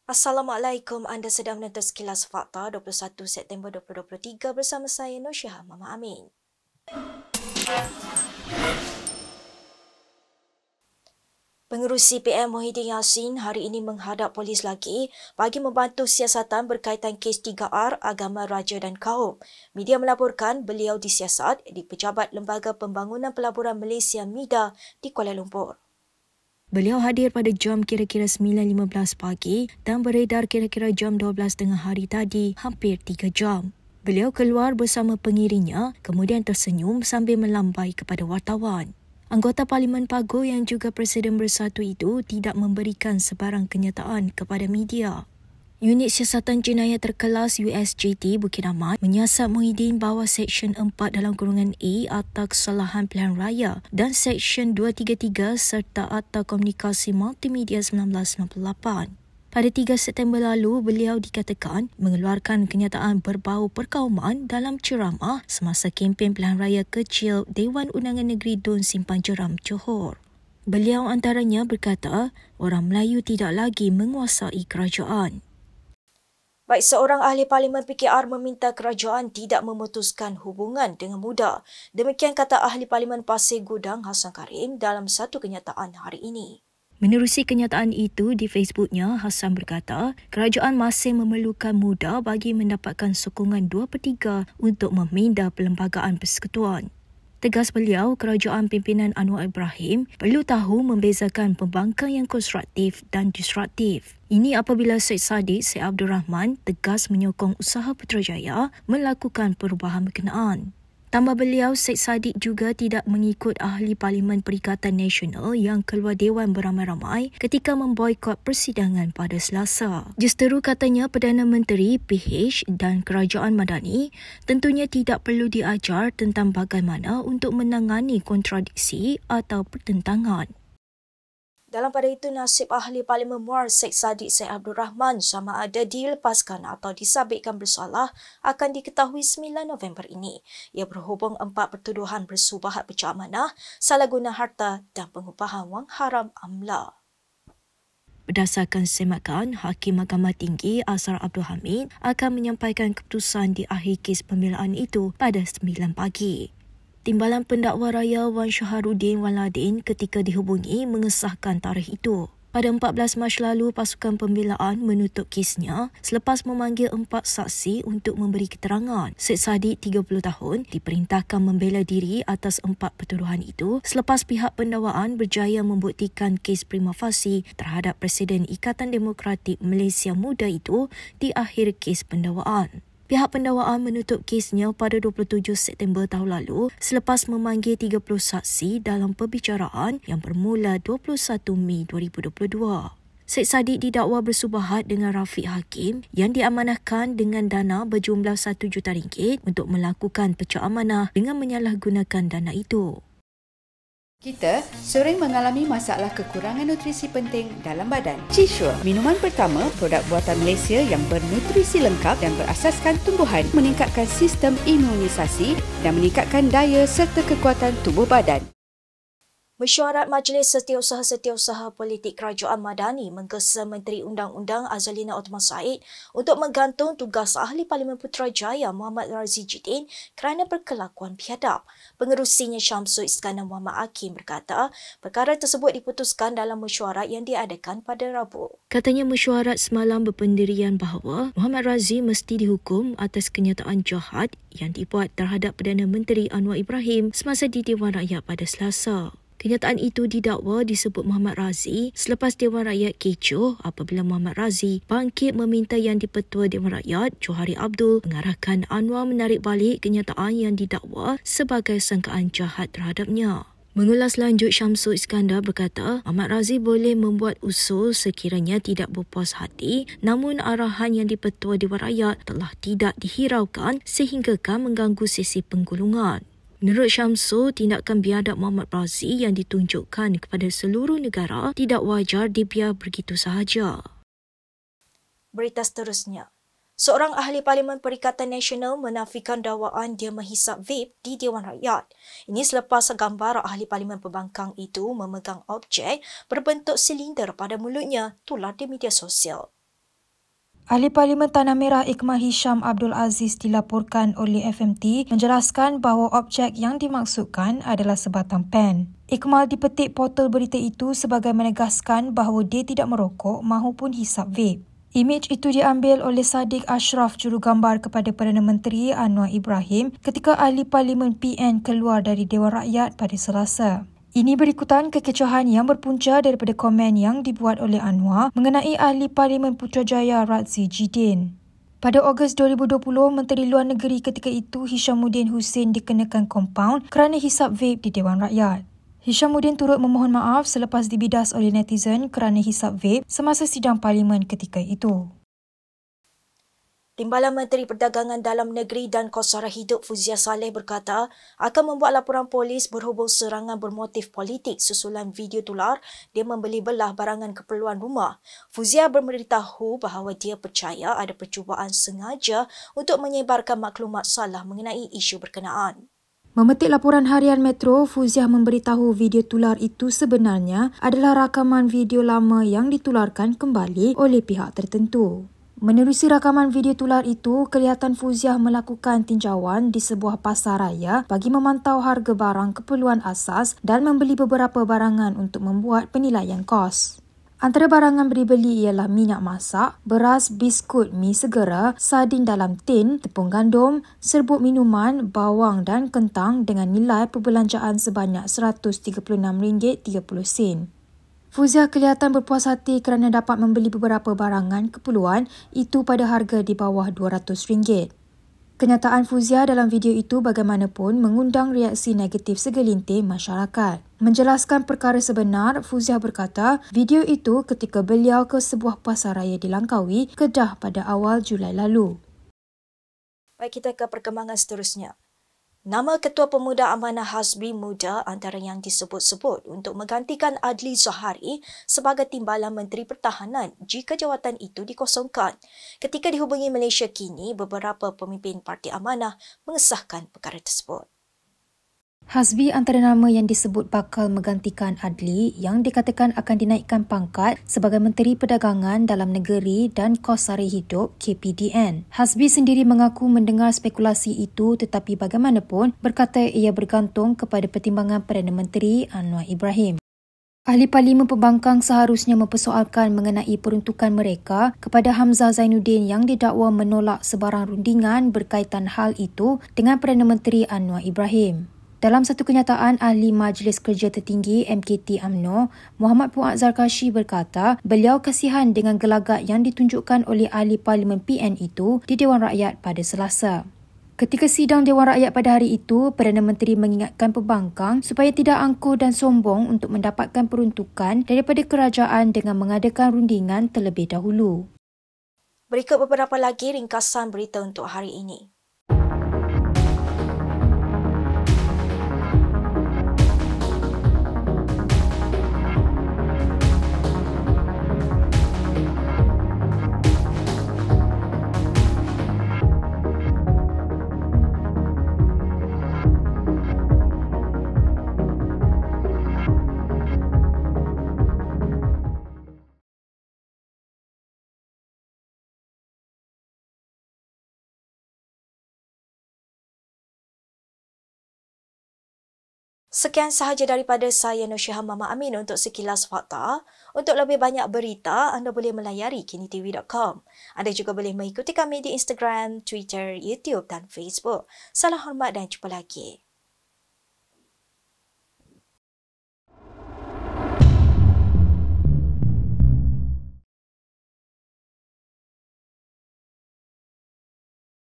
Assalamualaikum, anda sedang menonton Sekilas Fakta 21 September 2023 bersama saya Nosyah Mama Amin. Pengerusi PM Muhyiddin Yassin hari ini menghadap polis lagi bagi membantu siasatan berkaitan kes 3R Agama, Raja dan Kaum. Media melaporkan beliau disiasat di Pejabat Lembaga Pembangunan Pelaburan Malaysia MIDA di Kuala Lumpur. Beliau hadir pada jam kira-kira 9.15 pagi dan beredar kira-kira jam 12 tengah hari tadi, hampir 3 jam. Beliau keluar bersama pengiringnya, kemudian tersenyum sambil melambai kepada wartawan. Anggota Parlimen Pago yang juga Presiden Bersatu itu tidak memberikan sebarang kenyataan kepada media. Unit Siasatan Jenayah Terkelas USJT Bukit Aman menyiasat Muhyiddin bawah Seksyen 4 dalam kurungan A Akta Kesalahan Pilihan Raya dan Seksyen 233 serta Akta Komunikasi Multimedia 1998. Pada 3 September lalu, beliau dikatakan mengeluarkan kenyataan berbau perkauman dalam ceramah semasa kempen pilihan raya kecil Dewan Undangan Negeri Dun Simpang Jeram, Johor. Beliau antaranya berkata, orang Melayu tidak lagi menguasai kerajaan. Baik, seorang ahli Parlimen PKR meminta kerajaan tidak memutuskan hubungan dengan mudah. Demikian kata ahli Parlimen Pasir Gudang Hassan Karim dalam satu kenyataan hari ini. Menerusi kenyataan itu di Facebooknya, Hassan berkata, kerajaan masih memerlukan muda bagi mendapatkan sokongan 2/3 untuk memindah Perlembagaan Persekutuan. Tegas beliau, kerajaan pimpinan Anwar Ibrahim perlu tahu membezakan pembangkang yang konstruktif dan disruptif. Ini apabila Syed Saddiq Syed Abdul Rahman tegas menyokong usaha Putrajaya melakukan perubahan berkenaan. Tambah beliau, Syed Saddiq juga tidak mengikut ahli Parlimen Perikatan Nasional yang keluar dewan beramai-ramai ketika memboikot persidangan pada Selasa. Justeru katanya Perdana Menteri, PH dan Kerajaan Madani tentunya tidak perlu diajar tentang bagaimana untuk menangani kontradiksi atau pertentangan. Dalam pada itu, nasib ahli Parlimen Muar Syed Saddiq Syed Abdul Rahman sama ada dilepaskan atau disabitkan bersalah akan diketahui 9 November ini. Ia berhubung 4 pertuduhan bersubahat pecah amanah, salah guna harta dan pengupahan wang haram amla. Berdasarkan semakan, Hakim Mahkamah Tinggi Azhar Abdul Hamid akan menyampaikan keputusan di akhir kes pembelaan itu pada 9 pagi. Timbalan Pendakwa Raya Wan Shaharuddin Waladin ketika dihubungi mengesahkan tarikh itu. Pada 14 Mac lalu, pasukan pembelaan menutup kesnya selepas memanggil 4 saksi untuk memberi keterangan. Syed Saddiq, 30 tahun, diperintahkan membela diri atas 4 pertuduhan itu selepas pihak pendakwaan berjaya membuktikan kes prima facie terhadap Presiden Ikatan Demokratik Malaysia Muda itu di akhir kes pendakwaan. Pihak pendakwaan menutup kesnya pada 27 September tahun lalu selepas memanggil 30 saksi dalam perbicaraan yang bermula 21 Mei 2022. Syed Saddiq didakwa bersubahat dengan Rafiq Hakim yang diamanahkan dengan dana berjumlah RM1 juta untuk melakukan pecah amanah dengan menyalahgunakan dana itu. Kita sering mengalami masalah kekurangan nutrisi penting dalam badan. Chisure, minuman pertama produk buatan Malaysia yang bernutrisi lengkap dan berasaskan tumbuhan, meningkatkan sistem imunisasi dan meningkatkan daya serta kekuatan tubuh badan. Mesyuarat Majlis Setiausaha Politik Kerajaan Madani menggesa Menteri Undang-Undang Azalina Othman Said untuk menggantung tugas Ahli Parlimen Putrajaya Muhammad Razi Jidin kerana berkelakuan biadab. Pengerusinya Syamsul Iskandar Muhammad Hakim berkata, perkara tersebut diputuskan dalam mesyuarat yang diadakan pada Rabu. Katanya mesyuarat semalam berpendirian bahawa Muhammad Razi mesti dihukum atas kenyataan jahat yang dibuat terhadap Perdana Menteri Anwar Ibrahim semasa di Dewan Rakyat pada Selasa. Kenyataan itu didakwa disebut Muhammad Razi selepas Dewan Rakyat kecoh apabila Muhammad Razi bangkit meminta Yang di-Pertua Dewan Rakyat, Johari Abdul, mengarahkan Anwar menarik balik kenyataan yang didakwa sebagai sangkaan jahat terhadapnya. Mengulas lanjut, Syamsul Iskandar berkata, Ahmad Razi boleh membuat usul sekiranya tidak berpuas hati, namun arahan Yang di-Pertua Dewan Rakyat telah tidak dihiraukan sehinggakan mengganggu sesi penggulungan. Menurut Syamsul, tindakan biadab Muhammad Razi yang ditunjukkan kepada seluruh negara tidak wajar dibiar begitu sahaja. Berita seterusnya. Seorang ahli Parlimen Perikatan Nasional menafikan dakwaan dia menghisap vape di Dewan Rakyat. Ini selepas gambar ahli Parlimen pembangkang itu memegang objek berbentuk silinder pada mulutnya tular di media sosial. Ahli Parlimen Tanah Merah Ikmal Hisham Abdul Aziz dilaporkan oleh FMT menjelaskan bahawa objek yang dimaksudkan adalah sebatang pen. Ikmal dipetik portal berita itu sebagai menegaskan bahawa dia tidak merokok mahupun hisap vape. Imej itu diambil oleh Sadiq Ashraf, jurugambar kepada Perdana Menteri Anwar Ibrahim ketika Ahli Parlimen PN keluar dari Dewan Rakyat pada Selasa. Ini berikutan kekecohan yang berpunca daripada komen yang dibuat oleh Anwar mengenai Ahli Parlimen Putrajaya Razzie Jidin. Pada Ogos 2020, Menteri Luar Negeri ketika itu Hishamuddin Hussein dikenakan kompaun kerana hisap vape di Dewan Rakyat. Hishamuddin turut memohon maaf selepas dibidas oleh netizen kerana hisap vape semasa sidang Parlimen ketika itu. Timbalan Menteri Perdagangan Dalam Negeri dan Kos Sara Hidup Fuzia Saleh berkata akan membuat laporan polis berhubung serangan bermotif politik susulan video tular dia membeli belah barangan keperluan rumah. Fuzia memberitahu bahawa dia percaya ada percubaan sengaja untuk menyebarkan maklumat salah mengenai isu berkenaan. Memetik laporan harian Metro, Fuzia memberitahu video tular itu sebenarnya adalah rakaman video lama yang ditularkan kembali oleh pihak tertentu. Menerusi rakaman video tular itu, kelihatan Fuziah melakukan tinjauan di sebuah pasar raya bagi memantau harga barang keperluan asas dan membeli beberapa barangan untuk membuat penilaian kos. Antara barangan dibeli ialah minyak masak, beras, biskut, mi segera, sardin dalam tin, tepung gandum, serbuk minuman, bawang dan kentang dengan nilai perbelanjaan sebanyak RM136.30. Fuzia kelihatan berpuas hati kerana dapat membeli beberapa barangan keperluan itu pada harga di bawah RM200. Kenyataan Fuzia dalam video itu bagaimanapun mengundang reaksi negatif segelintir masyarakat. Menjelaskan perkara sebenar, Fuzia berkata video itu ketika beliau ke sebuah pasar raya di Langkawi, Kedah pada awal Julai lalu. Baik, kita ke perkembangan seterusnya. Nama Ketua Pemuda Amanah Hazbi Muda antara yang disebut-sebut untuk menggantikan Adli Zahari sebagai Timbalan Menteri Pertahanan jika jawatan itu dikosongkan. Ketika dihubungi Malaysia Kini, beberapa pemimpin Parti Amanah mengesahkan perkara tersebut. Hazbi antara nama yang disebut bakal menggantikan Adli yang dikatakan akan dinaikkan pangkat sebagai Menteri Perdagangan Dalam Negeri dan Kos Sara Hidup KPDN. Hazbi sendiri mengaku mendengar spekulasi itu tetapi bagaimanapun berkata ia bergantung kepada pertimbangan Perdana Menteri Anwar Ibrahim. Ahli Parlimen Pembangkang seharusnya mempersoalkan mengenai peruntukan mereka kepada Hamzah Zainuddin yang didakwa menolak sebarang rundingan berkaitan hal itu dengan Perdana Menteri Anwar Ibrahim. Dalam satu kenyataan, Ahli Majlis Kerja Tertinggi MKT UMNO, Muhammad Fuad Zarkashi berkata beliau kasihan dengan gelagat yang ditunjukkan oleh Ahli Parlimen PN itu di Dewan Rakyat pada Selasa. Ketika sidang Dewan Rakyat pada hari itu, Perdana Menteri mengingatkan pembangkang supaya tidak angkuh dan sombong untuk mendapatkan peruntukan daripada kerajaan dengan mengadakan rundingan terlebih dahulu. Berikut beberapa lagi ringkasan berita untuk hari ini. Sekian sahaja daripada saya Nursyihah Mama Amin untuk sekilas fakta. Untuk lebih banyak berita, anda boleh melayari kinitv.com. Anda juga boleh mengikuti kami di Instagram, Twitter, YouTube dan Facebook. Salam hormat dan jumpa lagi.